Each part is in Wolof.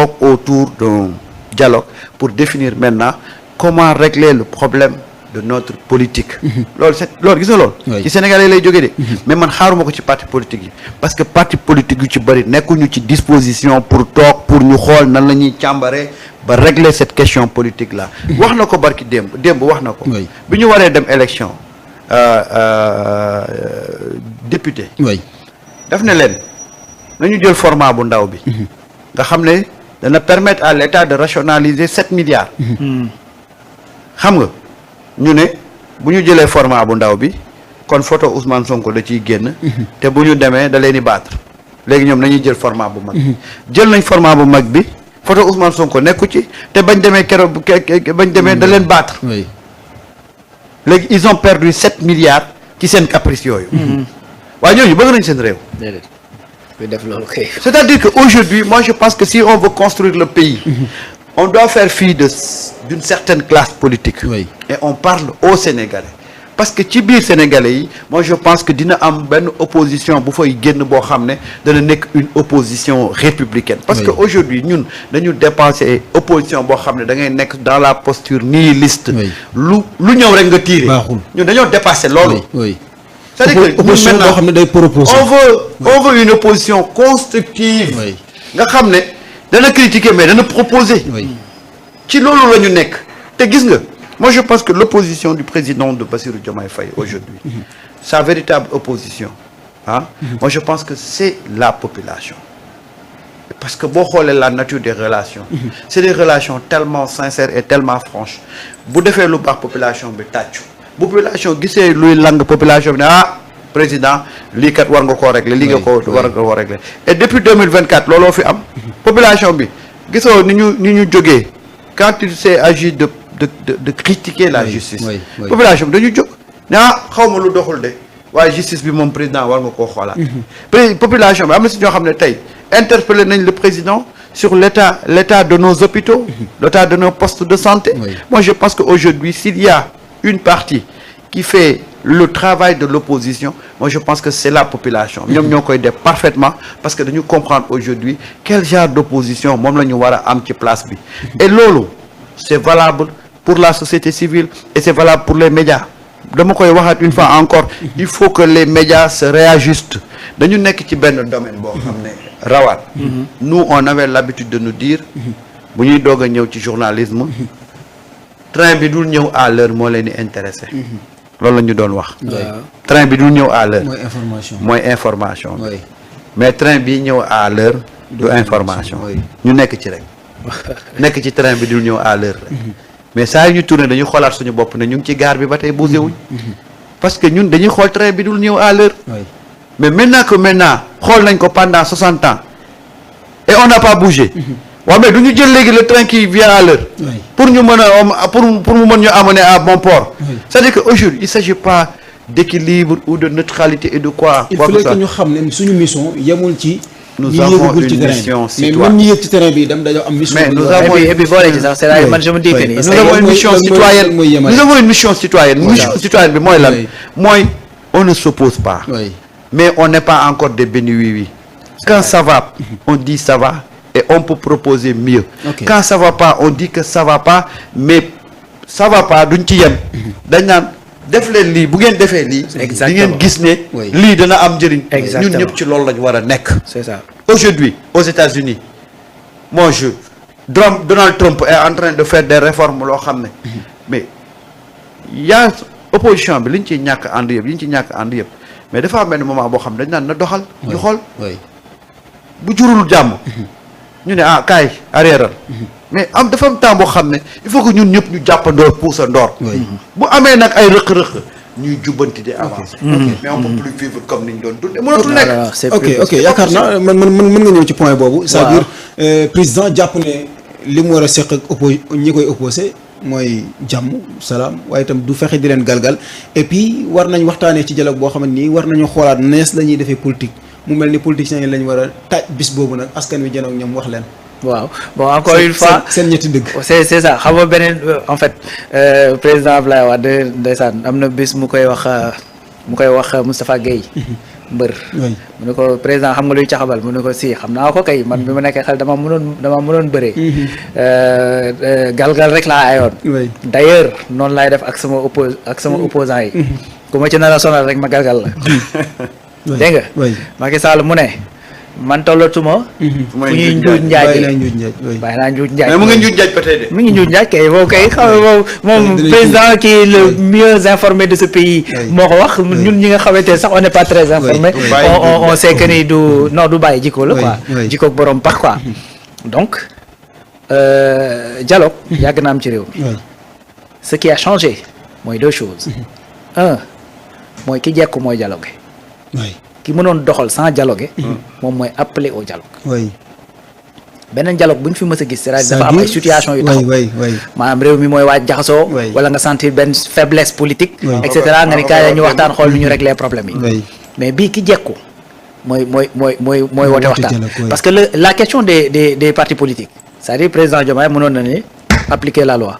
toog autour d'un dialogue pour définir maintenant comment régler le problème de notre politique. loolu gis nga loolu. ci Sénégalais lay jógee de. mais man xaaruma ko ci parti politique yi parce que parti politique yu ci bëri nekkuñu ci disposition pour toog pour ñu xool nan la ñuy càmbaree ba régler cette question politique là. wax na ko barki démb wax na ko. bi ñu waree dem élection député. daf ne leen nañu jël format bu ndaw bi. nga xam ne dana permettre à l'État de rationaliser 7 milliards. xam nga. ñu ne bu ñu jëlee format bu ndaw bi kon photo Ousmane Sonko da ciy génn te bu ñu demee da leen di battre léegi ñoom nañuy jël format bu mag jël nañ format bu mag bi photo Ousmane Sonko nekku ci te bañ demee keroog bañ demee da leen battre léegi ils ont perdu 7 milliards ci seen caprice yooyu waaye ñooñu bëgg nañ seen réew c'est-à-dire que aujourd'hui moi je pense que si on veut construire le pays on doit faire fi d'une certaine classe politique. Et on parle aux Sénégalais. Parce que ci biir Sénégalais yi moi je pense que dina am benn opposition bu fay génn boo xam ne dana nekk une opposition républicaine. Parce que aujourd'hui ñun dañu dépasser opposition boo xam ne da ngay nekk dans la posture nihiliste. lu ñëw rek nga tirer. ñun dañoo dépasser loolu. c'est-à-dire que opposition boo xam ne day proposer. on veut une opposition constructive. nga xam ne dana critiquer mais dana proposer. ci loolu la ñu nekk te gis nga moi je pense que l'opposition du président de Bassirou Diomaye Faye aujourd'hui sa véritable opposition moi je pense que c'est la population parce que boo xoolee la nature des relations c'est des relations tellement sincères et tellement franches bu defee lu baax population bi tàccu bu population gisee luy lang population bi ne président lii kat war nga koo régler lii nga ko war nga koo régler et depuis 2024 looloo fi am population bi gisoo ni ñu jógee quand il s'est agi de critiquer la justice population bi dañu jóg ne xaw ma lu doxul de waaye justice bi moom président war nga koo xoolaat population bi am na si ñoo xam ne tey interpellé nañ le président sur l'état de nos hôpitaux l'état de nos postes de santé moi je pense que aujourd'hui s'il y a une partie qui fait le travail de l'opposition moi je pense que c'est la population ñoom ñoo koy def parfaitement parce que dañu comprendre aujourd'hui quel genre d'opposition moom la ñu war a am ci place bi et loolu c'est valable pour la société civile et c'est valable pour les médias dama koy waxaat une fois encore il faut que les médias se réajustent dañu nekk ci benn domaine boo xam ne rawaat nous on avait l'habitude de nous dire bu ñuy doog a ñëw ci journalisme train bi dul ñëw à l'heure moo leen di intéressé loolu la ñu doon wax train bi dul ñëw à l'heure mooy information mais train bi ñëw à l'heure du information ñu nekk ci rek nekk ci train bi dul ñëw à l'heure rek mais saa yu ñu tourné dañu xoolaat suñu bopp ne ñu ngi ci gare bi ba tey bougé wuñ parce que ñun dañuy xool train bi dul ñëw à l'heure mais maintenant xool nañ ko pendant 60 ans et on n'a pas bougé waaw mais du ñu jël léegi le train qui vient à l'heure pour ñu mën a pour mu mën ñu amener à bon port c'est-à-dire que aujourd'hui il s'agit pas d'équilibre ou de neutralité et de quoi il fallait que ñu xam ne suñu mission yemul ci nous avons une mission citoyenne mais même ñi yëg ci terrain bi dem dañoo am mission mais nous avons et puis boole ci sax c'est là man je me dis que nous avons une mission citoyenne nous avons une mission citoyenne mission citoyenne bi mooy lan mooy on ne s'oppose pas mais on n'est pas encore des bénis oui quand ça va on dit ça va et on peut proposer mieux quand ça va pas on dit que ça va pas mais ça va pas duñ ci yem dañ naan def leen lii bu ngeen defee lii di ngeen gis ne lii dana am njëriñ ñun ñëpp ci loolu lañu war a nekk c'est ça aujourd'hui aux États-Unis moi Donald Trump est en train de faire des réformes loo xam ne mais yaa opposition bi li ñu ciy ñàkk ànd yëpp mais dafa am benn moment boo xam ne dañ naan na doxal ñu xool bu jurul jàmm ñu ne kaay arrièreal mais dafa am temps boo xam ne il faut que ñun ñëpp ñu jàppandoor puusa ndoor bu amee nag ay rëq-rëq ñuy jubbanti di avancer mais on peut plus vivre comme ni ñu doon dundee mënatul nekk ok yaakaar naa mën nga ñëw ci point boobu c'est-à-dire président jàpp ne li mu war a seq ak ñi koy opposé mooy jàmm salaam waaye itam du fexe di leen galgal et puis war nañ waxtaanee ci dialogue boo xam ne nii war nañu xoolaat nees la ñuy defee politique mu mel ni politiciens yi lañ war a taaj bis boobu nag askan wi janoog ñoom wax leen waaw bon encore une fois seen ñetti dëgg c'est ça xam nga beneen en fait président Abdoulaye Wade ndeysaan am na bis mu koy wax Moustapha Gueye mbër. oui mu ne ko président xam nga luy caxabal mu ne ko si xam naa ko kay man bi ma nekkee xel dama mënoon bëree. galgal rek laa ayoon. oui d'ailleurs noonu laay def ak sama opposant yi. ku ma ci nar a sonal rek ma galgal la. dégg nga. oui Macky Sall mu ne man tollatuma. fu ñuy njuuj njaaj bàyyi naa njuuj njaaj. mais mu ngi njuuj njaaj ba tey de. mi ngi njuuj njaaj kay boobu kay xam nga moom président qui est le mieux informé de ce pays. moo ko wax ñun ñi nga xamante ne sax on n'est pas très informé. on sait que ni du bàyyi jikko la quoi. jikko borom pax quoi. donc dialogue yàgg na am ci réew mi. ce qui a changé mooy deux choses. un mooy ki jekku mooy dialogue. ki mënoon doxal sans dialogue. moom mooy appeler au dialogue. beneen dialogue bu ñu fi mës a gis c'est-à-dire dafa am ay situation yu taxaw maanaam réew mi mooy waaj jaxasoo wala nga sentir benn faiblesse politique et cetera nga ni kaay ñu waxtaan xool nu ñu régler problème yi mais bii ki jekku mooy woote waxtaan parce que la question des partis politiques c'est-à-dire président Diomaye mënoon na ni appliquer la loi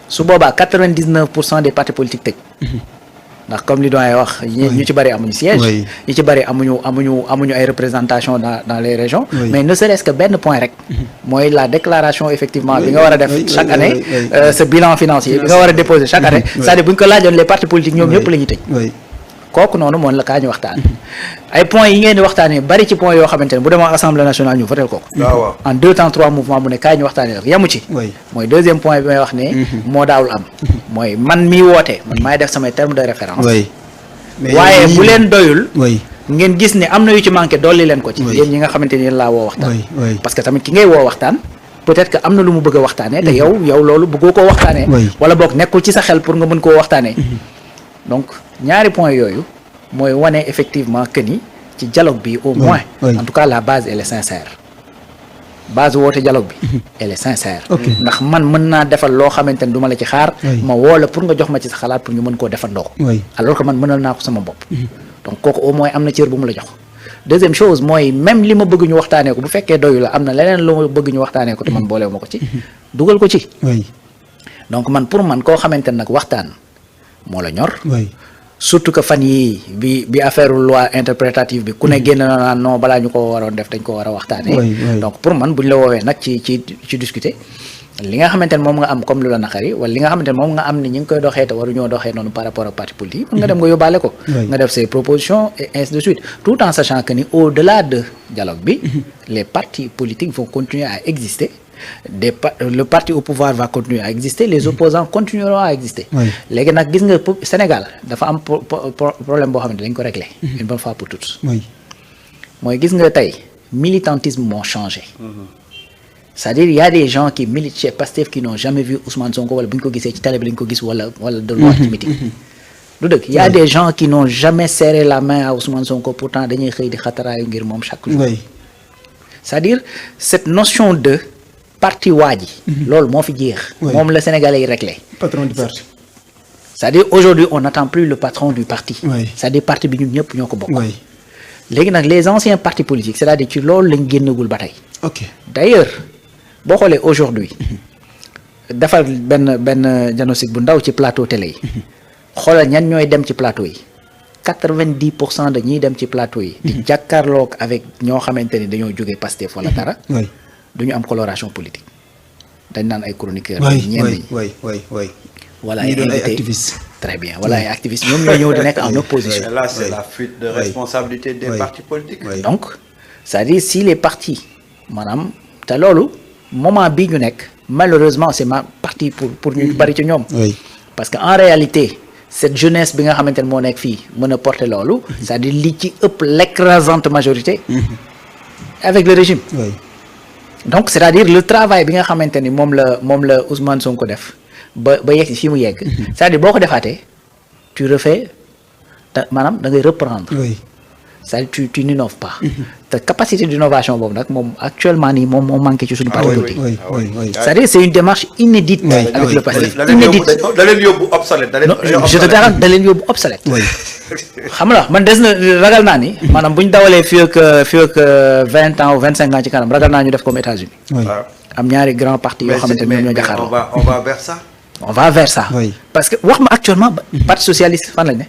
su boobaa 99% des partis politiques tëj ndax comme li doyen wax ñu ci bëri amuñu siège ñu ci bëri amuñu ay représentation dans les régions mais ne serait-ce que benn point rek mooy la déclaration effectivement bi nga war a def chaque année ce bilan financier bi nga war a déposer chaque année c'est-à-dire bu ñu ko laajoon les partis politiques ñoom ñëpp la ñuy tëj kooku noonu moom la kaa ñu waxtaan ay points yi ngeen di waxtaanee bari ci points yoo xamante ne bu demoo assemblée nationale ñu voté kooku en 2 temps 3 mouvements mu ne kaa ñu waxtaanee rek yamu ci mooy deuxième point bi may wax ne moo daawul am mooy man mii woote man maay def samay terme de référence waaye bu leen doyul ngeen gis ne am na yu ci manqué dolli leen ko ci yéen ñi nga xamante ni yéen laa woo waxtaan parce que tamit ki ngay woo waxtaan peut-être que am na lu mu bëgg a waxtaanee te yow loolu bëggoo koo waxtaanee wala boog nekkul ci sa xel pour nga mën koo waxtaanee donc ñaari point yooyu mooy wane effectivement que ni ci dialogue bi au moins en tout cas la base elle est sincère base woote dialogue bi elle est sincère ndax man mën naa defal loo xamante ne du ma la ci xaar ma woo la pour nga jox ma ci sa xalaat pour ñu mën koo defandoo alors que man mënal naa ko sama bopp donc kooku au moins am na cër bu mu la jox deuxième chose mooy même li ma bëgg ñu waxtaanee ko bu fekkee doyu la am na leneen lu ma bëgg ñu waxtaanee ko te man boolewu ma ko ci dugal ko ci donc man pour man koo xamante ne nag waxtaan moo la ñor surtout que fan yii bi affaire loi interprétative bi ku ne génn na naan non balaa ñu ko waroon def dañ ko war a waxtaanee donc pour man bu ñu la woowee nag ci discuter li nga xamante ne moom nga am comme lu la naqari wala li nga xamante ne moom nga am ni ñi ngi koy doxee te waruñoo doxee noonu par rapport ak parti politique nga dem nga yóbbaale ko nga def ses propositions et ainsi de suite tout en sachant que ni au-delà de dialogue bi les partis politiques vont continuer à exister le parti au pouvoir va continuer à exister les opposants continueront à exister léegi nag gis nga Sénégal dafa am problème boo xam ne dañ ko régler une bonne fois pour toutes mooy gis nga tey militantisme moo changé c'est-à-dire il y a des gens qui militent chez Pastef qui n'ont jamais vu Ousmane Sonko wala bu ñu ko gisee ci télé bi lañ ko gis wala doon wax ci meeting du dëgg il y a des gens qui n'ont jamais serré la main à Ousmane Sonko pourtant dañuy xëy di xataraayu ngir moom chaque jour c'est-à-dire cette notion de parti waa ji loolu moo fi jeex moom la Sénégalais yi réglé patron du parti c'est-à-dire aujourd'hui on n'attend plus le patron du parti c'est-à-dire parti bi ñun ñëpp ñoo ko bokk léegi nag les anciens partis politiques c'est-à-dire ci loolu lañ génnagul ba tey d'ailleurs boo xoolee aujourd'hui defal benn diagnostic bu ndaw ci plateau télé yi xoolal ñan ñooy dem ci plateau yi 90% de ñiy dem ci plateau yi di jàkkaarloog avec ñoo xamante ni dañoo jógee Pastef wala dara duñu am coloration politique dañ naan ay chroniqueurs ñenn ñi wala ay activistes très bien wala ay activistes ñoom ñoo ñëw di nekk en opposition et là c'est la fuite de responsabilité des partis politiques donc c'est-à-dire si les partis maanaam te loolu moment bii ñu nekk malheureusement c'est ma partie pour ñu bari ci ñoom parce que en réalité cette jeunesse bi nga xamante ne moo nekk fii mën a porter loolu c'est-à-dire li ci ëpp l'écrasante majorité avec le régime donc c'est-à-dire le travail bi nga xamante ni moom la Ousmane Sonko def ba yegg fi mu yegg c'est-à-dire boo ko defaatee tu refais maanaam da ngay reprendre c'est-à-dire tu n'innoves pas te capacité d'innovation boobu nag moom actuellement nii moom moo manqué ci suñu parti politique c'est-à-dire c'est une démarche inédite avec le passé inédite da leen yóbbu obsolète je te garantis da leen yóbbu obsolète xam nga man des na ragal naa ni maanaam bu ñu dawalee fii ak 20 ans ou 25 ans ci kanam ragal naa ñu def comme États-Unis am ñaari grands partis yoo xamante ne ñoom ñoo jaxaarloo on va vers ça parce que wax ma actuellement parti socialiste fan lañ ne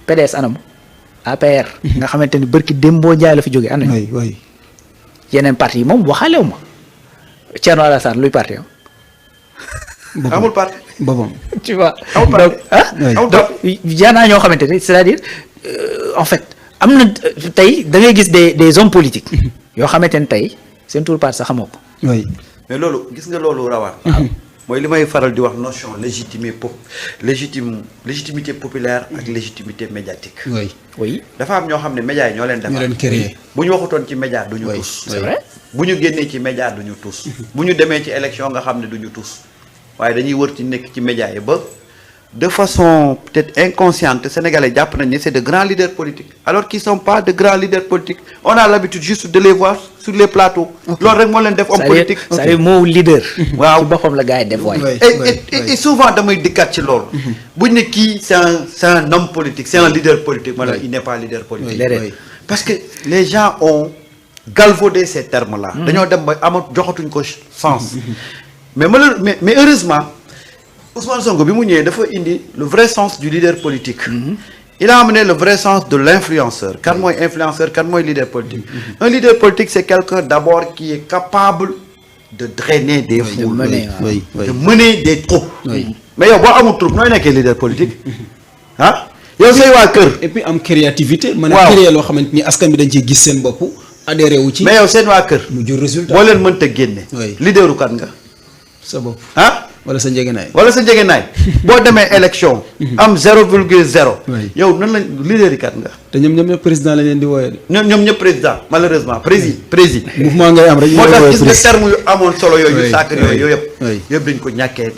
PDS anam APR. nga xamante ni bërki Dembo Ndiaye la fi jógee ana oui oui. yeneen parti yi moom waxaalewu ma Thierno Alassane luy parti am. amul parti. boppam. tu vois amul parti. donc ah. Oui. donc yaanaa ñoo xamante ni c'est-à-dire en fait am na tey da ngay gis des hommes politiques. yoo xamante ni tey seen tur parti sax xamoo ko. oui. mais loolu gis nga loolu rawaan. mooy li may faral di wax notion légitimité populaire ak légitimité médiatique. oui. oui dafa am ñoo xam ne médias yi ñoo leen defar. ñoo leen créé. bu ñu waxutoon ci média du ñu Oui, tus. c'est vrai. bu ñu génnee ci média du ñu tus. bu ñu demee ci élection nga xam ne du ñu tus. waaye dañuy wër ci nekk ci média yi ba de façon peut-être inconsciente sénégalais jàpp nañ ne c'est de grands leaders politiques alors qu'ils sont pas de grands leaders politiques on a l'habitude juste de les voir sur les plateaux. loolu rek moo leen def homme politique. c'est-à-dire moo leader. waaw ci boppam la gars yi def waay. et souvent damay dikkaat ci loolu. buñ ne kii c'est un homme politique c'est un leader politique. ma ne il n'est pas leader politique. Déedéet. parce que les gens ont galvaudé ces termes-là. dañoo dem ba joxatuñ ko sens. mais heureusement Ousmane Sonko bi mu ñëwee dafa indi le vrai sens du leader politique. Il a amené le vrai sens de l'influenceur. Kan mooy influenceur, kan mooy leader politique. Un leader politique c'est quelqu'un d'abord qui est capable de drainer des foules. De mener des troupes. mais yow boo amul troupe nooy nekkee leader politique. ah yow say waa kër. et puis am créativité. mën a waaw créer loo xamante ni askan bi dañ ciy gis seen bopp adhéré wu ci. mais yow seen waa kër. mu jur résultat. boo leen mënta génne. Oui. leaderu kan nga. sa bopp. ah. wala sa njëgënaay. wala sa njëgënaay. boo demee élection. am 0,0. Oui. yow nan lañ leader yi kat nga. te ñoom ñëpp président la leen di wooyee de. ñoom ñëpp président malheureusement président. mouvement ngay am rek. moo tax gis nga terme yu amoon solo yooyu. Oui, sacré oui, yooyu oui. yëpp dañ ko ñàkkee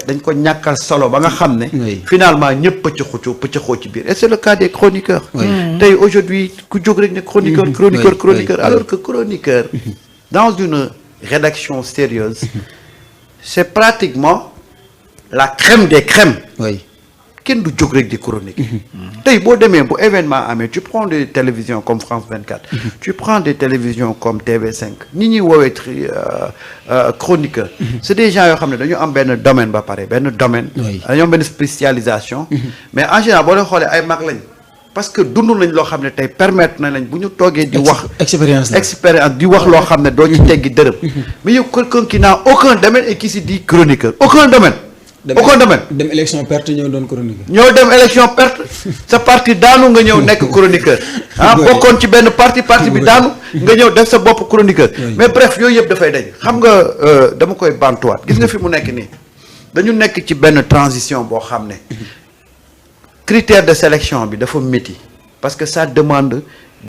dañ ko ñàkkal solo ba nga xam ne. Oui. finalement ñëpp pëccëxoo ci biir et c'est le cas des chroniqueurs. tey aujourd'hui ku jóg rek ne chroniqueur. Oui, oui. alors que chroniqueur. dans une rédaction sérieuse c'est pratiquement la crème des crèmes. oui. kenn du jóg rek di chronique. tey boo demee bu événement amee tu prends des télévisions comme France 24. tu prends des télévisions comme TV5 ñi ñuy woowee chroniqueur. c'est des gens yoo xam ne dañu am benn domaine ba pare benn domaine. Oui. dañoo am benn spécialisation. mais en général boo leen xoolee ay mag lañ. parce que dund nañ loo xam ne tey permettre na lañ bu ñu toogee di wax. expérience di wax loo xam ne doo ci teggi dërëm. mais yow quelqu'un qui n'a aucun domaine et qui se dit chroniqueur aucun domaine. aucun domaine. dem élection perte ñëw doon chroniqueur. ñoo dem élection perte sa parti daanu nga ñëw nekk chroniqueur ah bokkoon ci benn parti bi daanu nga ñëw def sa bopp chroniqueur mais bref yooyu yëpp dafay dañ xam nga dama koy bantuwaat gis nga fi mu nekk nii dañu nekk ci benn transition boo xam ne critère de sélection bi dafa métti parce que ça demande